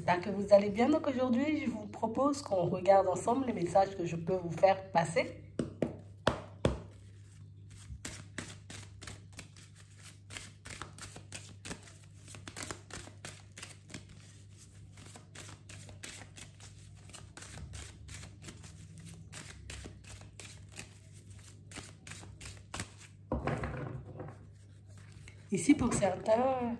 j'espère que vous allez bien. Donc aujourd'hui, je vous propose qu'on regarde ensemble les messages que je peux vous faire passer. Ici, pour certains,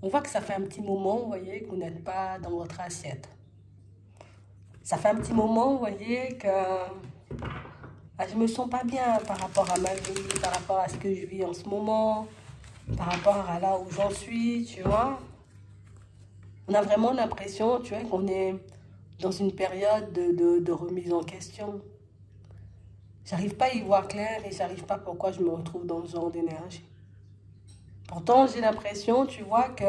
on voit que ça fait un petit moment, vous voyez, que vous n'êtes pas dans votre assiette. Ça fait un petit moment, vous voyez, que je ne me sens pas bien par rapport à ma vie, par rapport à ce que je vis en ce moment, par rapport à là où j'en suis, tu vois. On a vraiment l'impression, tu vois, qu'on est dans une période de remise en question. J'arrive pas à y voir clair et j'arrive pas pourquoi je me retrouve dans ce genre d'énergie. Pourtant, j'ai l'impression, tu vois, que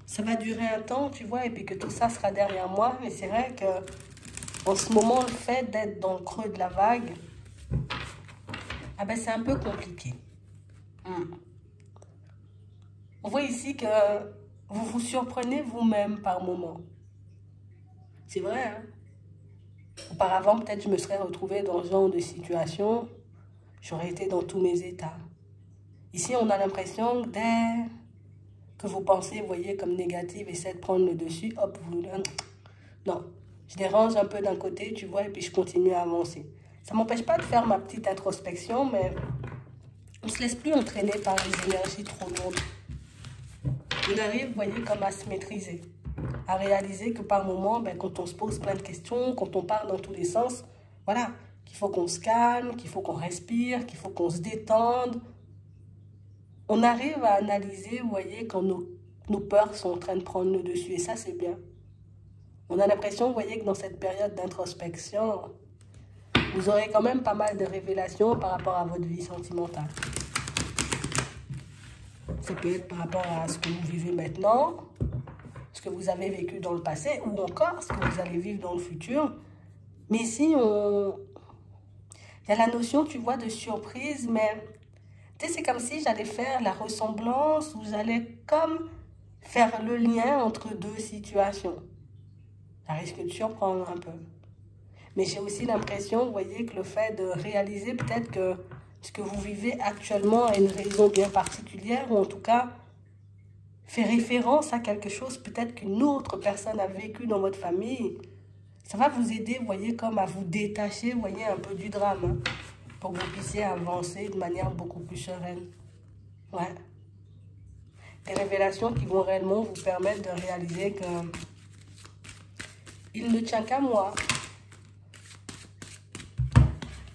ça va durer un temps, tu vois, et puis que tout ça sera derrière moi. Mais c'est vrai que en ce moment, le fait d'être dans le creux de la vague, c'est un peu compliqué. On voit ici que vous vous surprenez vous-même par moment. C'est vrai, hein? Auparavant, peut-être je me serais retrouvée dans ce genre de situation. J'aurais été dans tous mes états. Ici, on a l'impression que dès que vous pensez, vous voyez, comme négative, essayez de prendre le dessus, hop, vous... Non, je dérange un peu d'un côté, tu vois, et puis je continue à avancer. Ça ne m'empêche pas de faire ma petite introspection, mais on ne se laisse plus entraîner par les énergies trop lourdes. On arrive, vous voyez, comme à se maîtriser, à réaliser que par moment, quand on se pose plein de questions, quand on part dans tous les sens, voilà, qu'il faut qu'on se calme, qu'il faut qu'on respire, qu'il faut qu'on se détende. On arrive à analyser, vous voyez, quand nos peurs sont en train de prendre le dessus, et ça, c'est bien. On a l'impression, vous voyez, que dans cette période d'introspection, vous aurez quand même pas mal de révélations par rapport à votre vie sentimentale. Ça peut être par rapport à ce que vous vivez maintenant, ce que vous avez vécu dans le passé, ou encore ce que vous allez vivre dans le futur. Mais ici, il y a la notion, tu vois, de surprise, mais tu sais, c'est comme si j'allais faire la ressemblance, ou j'allais comme faire le lien entre deux situations. Ça risque de surprendre un peu. Mais j'ai aussi l'impression, vous voyez, que le fait de réaliser peut-être que ce que vous vivez actuellement a une raison bien particulière, ou en tout cas fait référence à quelque chose peut-être qu'une autre personne a vécu dans votre famille. Ça va vous aider, vous voyez, comme à vous détacher, vous voyez, un peu du drame, hein, pour que vous puissiez avancer de manière beaucoup plus sereine. Ouais. Des révélations qui vont réellement vous permettre de réaliser que il ne tient qu'à moi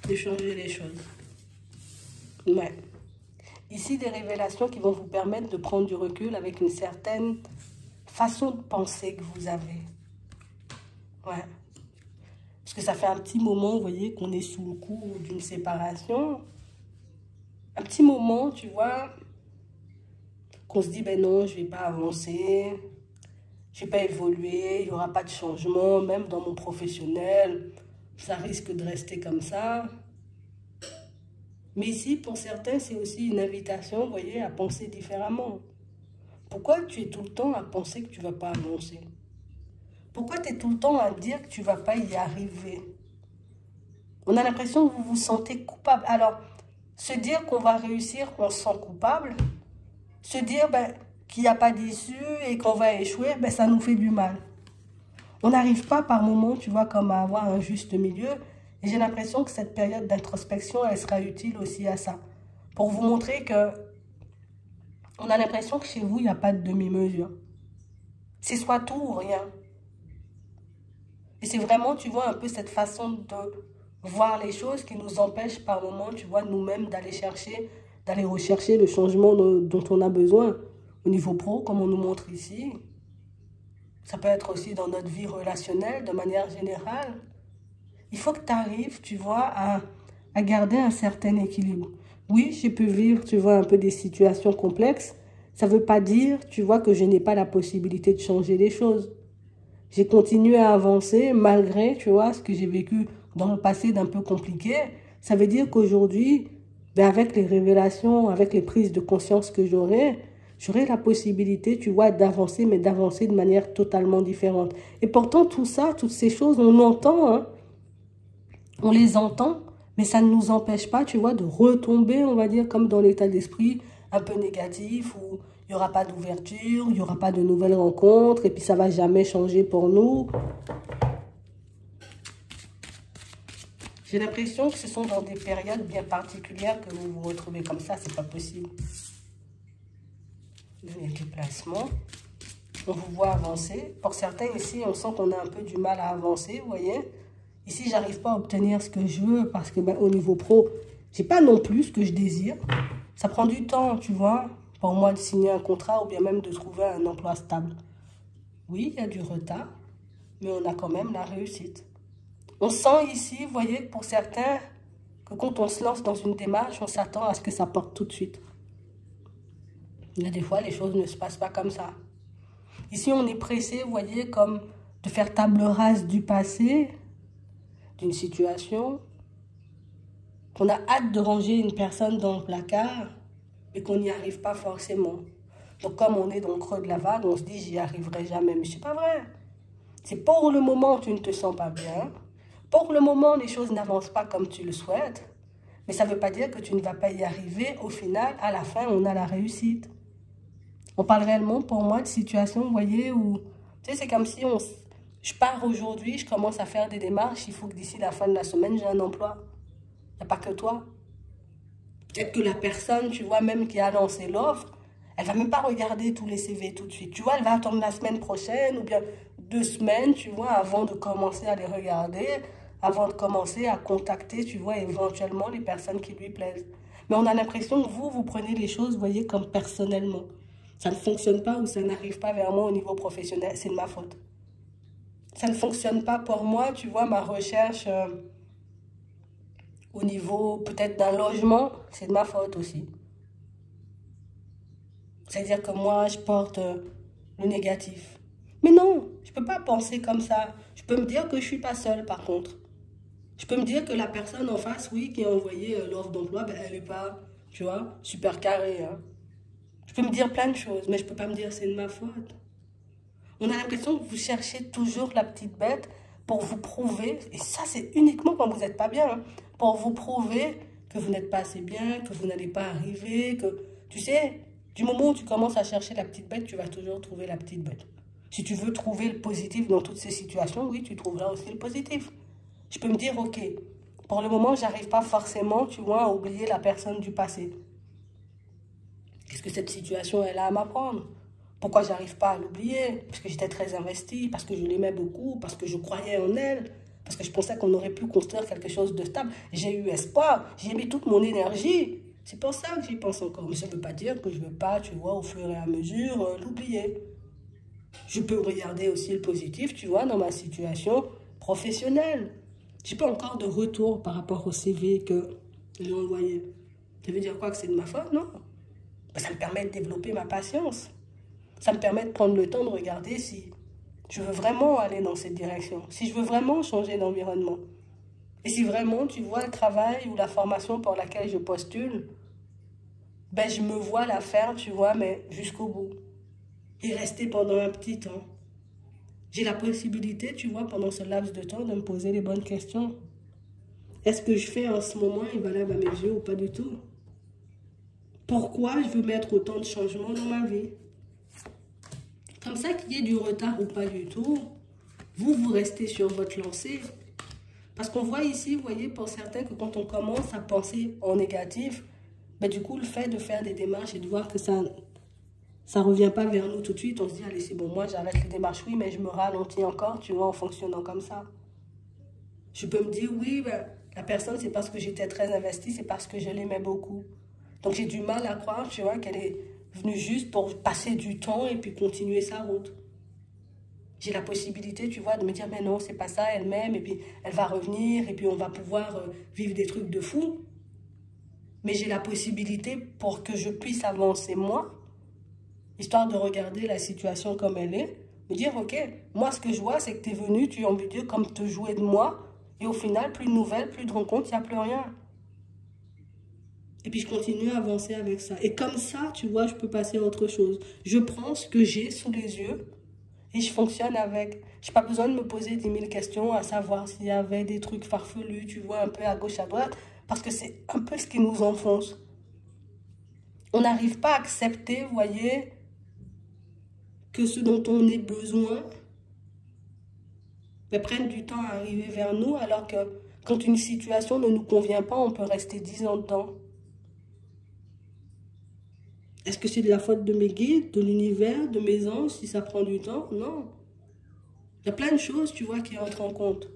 de changer les choses. Ouais. Ici, des révélations qui vont vous permettre de prendre du recul avec une certaine façon de penser que vous avez. Ouais. Parce que ça fait un petit moment, vous voyez, qu'on est sous le coup d'une séparation. Un petit moment, tu vois, qu'on se dit, ben non, je ne vais pas avancer, je ne vais pas évoluer, il n'y aura pas de changement, même dans mon professionnel, ça risque de rester comme ça. Mais ici, pour certains, c'est aussi une invitation, vous voyez, à penser différemment. Pourquoi tu es tout le temps à penser que tu ne vas pas avancer? Pourquoi tu es tout le temps à dire que tu ne vas pas y arriver? On a l'impression que vous vous sentez coupable. Alors, se dire qu'on va réussir, qu'on se sent coupable, se dire qu'il n'y a pas d'issue et qu'on va échouer, ça nous fait du mal. On n'arrive pas par moment, tu vois, comme à avoir un juste milieu. Et j'ai l'impression que cette période d'introspection, elle sera utile aussi à ça. Pour vous montrer que on a l'impression que chez vous, il n'y a pas de demi-mesure. C'est soit tout ou rien. Et c'est vraiment, tu vois, un peu cette façon de voir les choses qui nous empêche par moment, tu vois, nous-mêmes d'aller rechercher le changement dont on a besoin. Au niveau pro, comme on nous montre ici. Ça peut être aussi dans notre vie relationnelle, de manière générale. Il faut que tu arrives, tu vois, à garder un certain équilibre. Oui, j'ai pu vivre, tu vois, un peu des situations complexes. Ça ne veut pas dire, tu vois, que je n'ai pas la possibilité de changer les choses. J'ai continué à avancer malgré, tu vois, ce que j'ai vécu dans le passé d'un peu compliqué. Ça veut dire qu'aujourd'hui, avec les révélations, avec les prises de conscience que j'aurai, j'aurai la possibilité, tu vois, d'avancer, mais d'avancer de manière totalement différente. Et pourtant, tout ça, toutes ces choses, on entend, hein, on les entend, mais ça ne nous empêche pas, tu vois, de retomber, on va dire, comme dans l'état d'esprit un peu négatif, où il n'y aura pas d'ouverture, il n'y aura pas de nouvelles rencontres, et puis ça ne va jamais changer pour nous. J'ai l'impression que ce sont dans des périodes bien particulières que vous vous retrouvez comme ça, c'est pas possible. Les déplacements, on vous voit avancer. Pour certains ici, on sent qu'on a un peu du mal à avancer, vous voyez. Ici, j'arrive pas à obtenir ce que je veux parce que au niveau pro, j'ai pas non plus ce que je désire. Ça prend du temps, tu vois, pour moi de signer un contrat ou bien même de trouver un emploi stable. Oui, il y a du retard, mais on a quand même la réussite. On sent ici, vous voyez, pour certains, que quand on se lance dans une démarche, on s'attend à ce que ça porte tout de suite. Il y a des fois, les choses ne se passent pas comme ça. Ici, on est pressé, vous voyez, comme de faire table rase du passé, d'une situation, qu'on a hâte de ranger une personne dans le placard, mais qu'on n'y arrive pas forcément. Donc, comme on est dans le creux de la vague, on se dit, j'y arriverai jamais. Mais c'est pas vrai. C'est pour le moment où tu ne te sens pas bien. Pour le moment, les choses n'avancent pas comme tu le souhaites, mais ça ne veut pas dire que tu ne vas pas y arriver. Au final, à la fin, on a la réussite. On parle réellement, pour moi, de situations, vous voyez, où, tu sais, c'est comme si je pars aujourd'hui, je commence à faire des démarches, il faut que d'ici la fin de la semaine, j'ai un emploi. Il n'y a pas que toi. Peut-être que la personne, tu vois, même qui a lancé l'offre, elle ne va même pas regarder tous les CV tout de suite. Tu vois, elle va attendre la semaine prochaine ou bien 2 semaines, tu vois, avant de commencer à les regarder, avant de commencer à contacter, tu vois, éventuellement les personnes qui lui plaisent. Mais on a l'impression que vous prenez les choses, vous voyez, comme personnellement. Ça ne fonctionne pas ou ça n'arrive pas vers moi au niveau professionnel, c'est de ma faute. Ça ne fonctionne pas pour moi, tu vois, ma recherche au niveau peut-être d'un logement, c'est de ma faute aussi. C'est-à-dire que moi, je porte le négatif. Mais non, je ne peux pas penser comme ça. Je peux me dire que je ne suis pas seule, par contre. Je peux me dire que la personne en face, oui, qui a envoyé l'offre d'emploi, ben, elle n'est pas, tu vois, super carrée. Hein. Je peux me dire plein de choses, mais je ne peux pas me dire c'est de ma faute. On a l'impression que vous cherchez toujours la petite bête pour vous prouver, et ça c'est uniquement quand vous n'êtes pas bien, hein, pour vous prouver que vous n'êtes pas assez bien, que vous n'allez pas arriver, que, tu sais, du moment où tu commences à chercher la petite bête, tu vas toujours trouver la petite bête. Si tu veux trouver le positif dans toutes ces situations, oui, tu trouveras aussi le positif. Je peux me dire, ok, pour le moment, j'arrive pas forcément, tu vois, à oublier la personne du passé. Qu'est-ce que cette situation, elle a à m'apprendre? Pourquoi j'arrive pas à l'oublier? Parce que j'étais très investie, parce que je l'aimais beaucoup, parce que je croyais en elle, parce que je pensais qu'on aurait pu construire quelque chose de stable. J'ai eu espoir, j'ai mis toute mon énergie. C'est pour ça que j'y pense encore. Mais ça ne veut pas dire que je ne veux pas, tu vois, au fur et à mesure, l'oublier. Je peux regarder aussi le positif, tu vois, dans ma situation professionnelle. Je n'ai pas encore de retour par rapport au CV que j'ai envoyé. Ça veut dire quoi, que c'est de ma faute? Non. Ça me permet de développer ma patience. Ça me permet de prendre le temps de regarder si je veux vraiment aller dans cette direction, si je veux vraiment changer d'environnement. Et si vraiment, tu vois, le travail ou la formation pour laquelle je postule, ben je me vois la faire, tu vois, mais jusqu'au bout. Et rester pendant un petit temps. J'ai la possibilité, tu vois, pendant ce laps de temps, de me poser les bonnes questions. Est-ce que je fais en ce moment est valable à mes yeux ou pas du tout? Pourquoi je veux mettre autant de changements dans ma vie? Comme ça, qu'il y ait du retard ou pas du tout, vous restez sur votre lancée. Parce qu'on voit ici, vous voyez, pour certains, que quand on commence à penser en négatif, ben du coup, le fait de faire des démarches et de voir que ça ne revient pas vers nous tout de suite, on se dit, allez, c'est bon, moi, j'arrête les démarches, oui, mais je me ralentis encore, tu vois, en fonctionnant comme ça. Je peux me dire, oui, ben, la personne, c'est parce que j'étais très investie, c'est parce que je l'aimais beaucoup. Donc, j'ai du mal à croire, tu vois, qu'elle est venue juste pour passer du temps et puis continuer sa route. J'ai la possibilité, tu vois, de me dire, mais non, c'est pas ça, elle m'aime, et puis elle va revenir, et puis on va pouvoir vivre des trucs de fou. Mais j'ai la possibilité pour que je puisse avancer moi, histoire de regarder la situation comme elle est, me dire, ok, moi ce que je vois, c'est que tu es venu, tu as envie de dire, comme te jouer de moi, et au final, plus de nouvelles, plus de rencontres, il n'y a plus rien. Et puis je continue à avancer avec ça. Et comme ça, tu vois, je peux passer à autre chose. Je prends ce que j'ai sous les yeux et je fonctionne avec. Je n'ai pas besoin de me poser 10 000 questions à savoir s'il y avait des trucs farfelus, tu vois, un peu à gauche, à droite. Parce que c'est un peu ce qui nous enfonce. On n'arrive pas à accepter, vous voyez, que ce dont on ait besoin prenne du temps à arriver vers nous, alors que quand une situation ne nous convient pas, on peut rester 10 ans dedans. Est-ce que c'est de la faute de mes guides, de l'univers, de mes anges, si ça prend du temps? Non. Il y a plein de choses, tu vois, qui entrent en compte.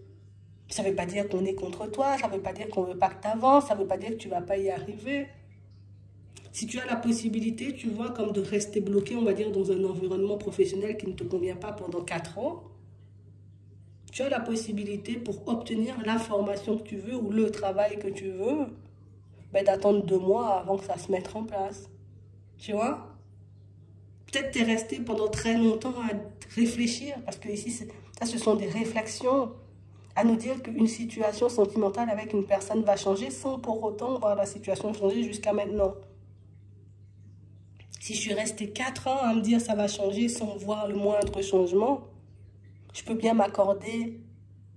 Ça ne veut pas dire qu'on est contre toi, ça ne veut pas dire qu'on ne veut pas que tu avances, ça ne veut pas dire que tu ne vas pas y arriver. Si tu as la possibilité, tu vois, comme de rester bloqué, on va dire, dans un environnement professionnel qui ne te convient pas pendant 4 ans, tu as la possibilité pour obtenir l'information que tu veux ou le travail que tu veux, d'attendre 2 mois avant que ça se mette en place. Tu vois? Peut-être tu es resté pendant très longtemps à réfléchir, parce que ici, ça, ce sont des réflexions, à nous dire qu'une situation sentimentale avec une personne va changer sans pour autant voir la situation changer jusqu'à maintenant. Si je suis restée 4 ans à me dire ça va changer sans voir le moindre changement, je peux bien m'accorder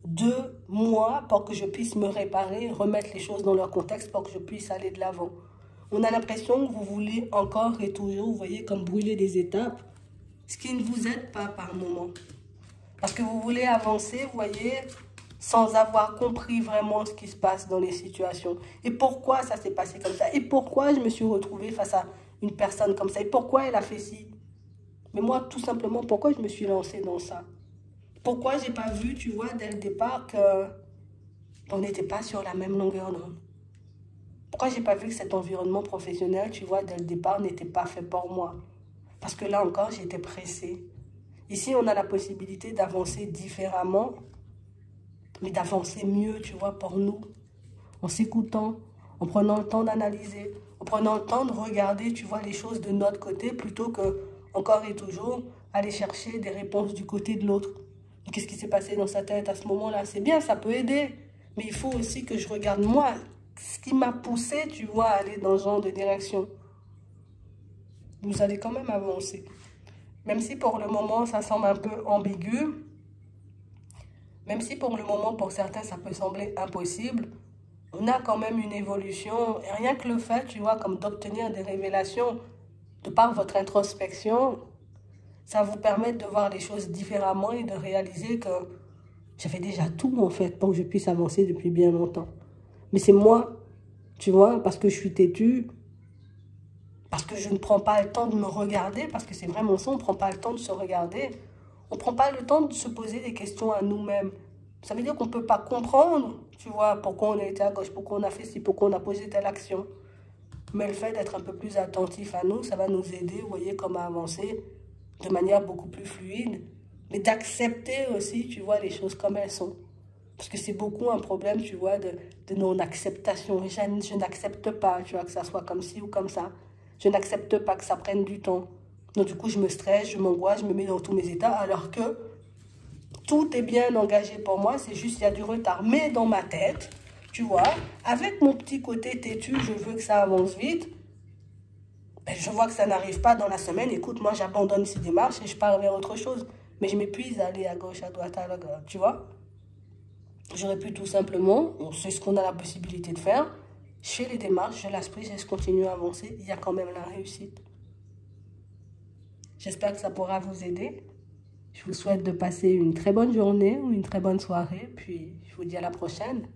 2 mois pour que je puisse me réparer, remettre les choses dans leur contexte pour que je puisse aller de l'avant. On a l'impression que vous voulez encore et toujours, vous voyez, comme brûler des étapes, ce qui ne vous aide pas par moment. Parce que vous voulez avancer, vous voyez, sans avoir compris vraiment ce qui se passe dans les situations. Et pourquoi ça s'est passé comme ça? Et pourquoi je me suis retrouvée face à une personne comme ça? Et pourquoi elle a fait ci? Mais moi, tout simplement, pourquoi je me suis lancée dans ça? Pourquoi j'ai pas vu, tu vois, dès le départ qu'on n'était pas sur la même longueur d'onde? Pourquoi j'ai pas vu que cet environnement professionnel, tu vois, dès le départ, n'était pas fait pour moi? Parce que là encore, j'étais pressée. Ici, on a la possibilité d'avancer différemment, mais d'avancer mieux, tu vois, pour nous. En s'écoutant, en prenant le temps d'analyser, en prenant le temps de regarder, tu vois, les choses de notre côté, plutôt que, encore et toujours, aller chercher des réponses du côté de l'autre. Qu'est-ce qui s'est passé dans sa tête à ce moment-là? C'est bien, ça peut aider. Mais il faut aussi que je regarde moi, ce qui m'a poussé, tu vois, à aller dans ce genre de direction. Vous allez quand même avancer. Même si pour le moment, ça semble un peu ambigu. Même si pour le moment, pour certains, ça peut sembler impossible. On a quand même une évolution. Et rien que le fait, tu vois, comme d'obtenir des révélations de par votre introspection, ça vous permet de voir les choses différemment et de réaliser que j'avais déjà tout, en fait, pour que je puisse avancer depuis bien longtemps. Mais c'est moi, tu vois, parce que je suis têtue, parce que je ne prends pas le temps de me regarder, parce que c'est vraiment ça, on ne prend pas le temps de se regarder. On ne prend pas le temps de se poser des questions à nous-mêmes. Ça veut dire qu'on ne peut pas comprendre, tu vois, pourquoi on a été à gauche, pourquoi on a fait ci, pourquoi on a posé telle action. Mais le fait d'être un peu plus attentif à nous, ça va nous aider, vous voyez, comme à avancer de manière beaucoup plus fluide. Mais d'accepter aussi, tu vois, les choses comme elles sont. Parce que c'est beaucoup un problème, tu vois, de non-acceptation. Je n'accepte pas, tu vois, que ça soit comme ci ou comme ça. Je n'accepte pas que ça prenne du temps. Donc du coup, je me stresse, je m'angoisse, je me mets dans tous mes états, alors que tout est bien engagé pour moi, c'est juste qu'il y a du retard. Mais dans ma tête, tu vois, avec mon petit côté têtu, je veux que ça avance vite. Je vois que ça n'arrive pas dans la semaine. Écoute, moi, j'abandonne ces démarches et je pars vers autre chose. Mais je m'épuise à aller à gauche, à droite, à droite, tu vois. J'aurais pu tout simplement, c'est ce qu'on a la possibilité de faire, je fais les démarches, je laisse prise et je continue à avancer. Il y a quand même la réussite. J'espère que ça pourra vous aider. Je vous souhaite de passer une très bonne journée ou une très bonne soirée. Puis, je vous dis à la prochaine.